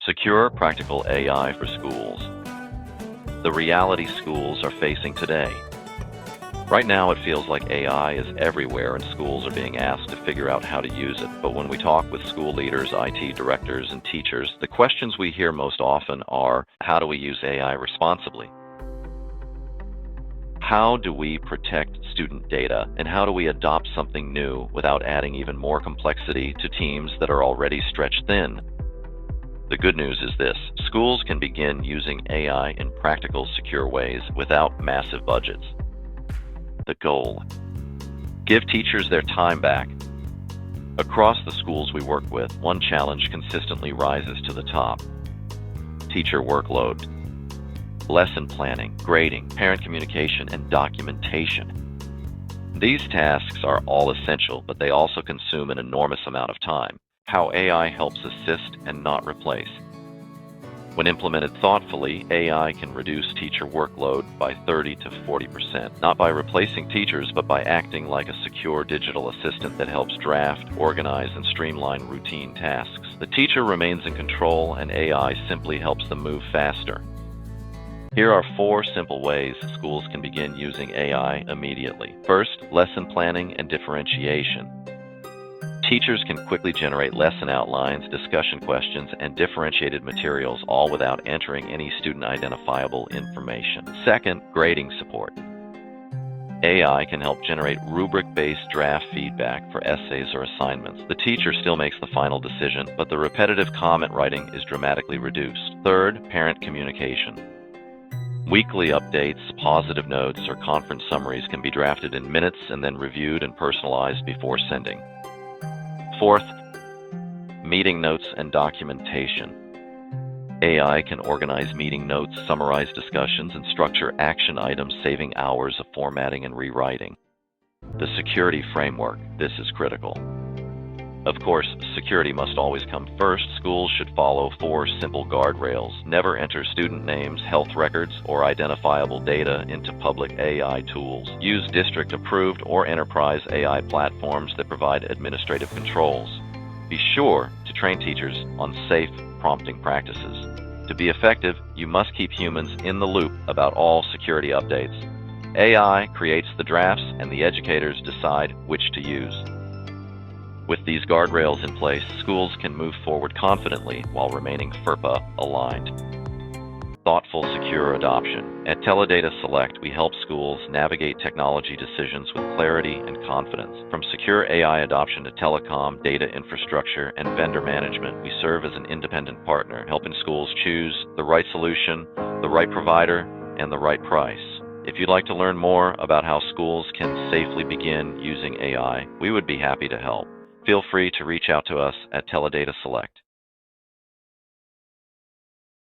Secure, practical AI for schools. The reality schools are facing today. Right now, it feels like AI is everywhere and schools are being asked to figure out how to use it. But when we talk with school leaders, IT directors, and teachers, the questions we hear most often are, how do we use AI responsibly? How do we protect student data, and how do we adopt something new without adding even more complexity to teams that are already stretched thin? The good news is this: schools can begin using AI in practical, secure ways without massive budgets. The goal: give teachers their time back. Across the schools we work with, one challenge consistently rises to the top: teacher workload. Lesson planning, grading, parent communication, and documentation. These tasks are all essential, but they also consume an enormous amount of time. How AI helps assist and not replace. When implemented thoughtfully, AI can reduce teacher workload by 30 to 40%, not by replacing teachers, but by acting like a secure digital assistant that helps draft, organize, and streamline routine tasks. The teacher remains in control, and AI simply helps them move faster. Here are 4 simple ways schools can begin using AI immediately. First, lesson planning and differentiation. Teachers can quickly generate lesson outlines, discussion questions, and differentiated materials, all without entering any student-identifiable information. Second, grading support. AI can help generate rubric-based draft feedback for essays or assignments. The teacher still makes the final decision, but the repetitive comment writing is dramatically reduced. Third, parent communication. Weekly updates, positive notes, or conference summaries can be drafted in minutes and then reviewed and personalized before sending. Fourth, meeting notes and documentation. AI can organize meeting notes, summarize discussions, and structure action items, saving hours of formatting and rewriting. The security framework. This is critical. Of course, security must always come first. Schools should follow 4 simple guardrails. Never enter student names, health records, or identifiable data into public AI tools. Use district-approved or enterprise AI platforms that provide administrative controls. Be sure to train teachers on safe prompting practices. To be effective, you must keep humans in the loop about all security updates. AI creates the drafts, and the educators decide which to use. With these guardrails in place, schools can move forward confidently while remaining FERPA-aligned. Thoughtful, secure adoption. At TeleData Select, we help schools navigate technology decisions with clarity and confidence. From secure AI adoption to telecom, data infrastructure, and vendor management, we serve as an independent partner, helping schools choose the right solution, the right provider, and the right price. If you'd like to learn more about how schools can safely begin using AI, we would be happy to help. Feel free to reach out to us at TeleData Select.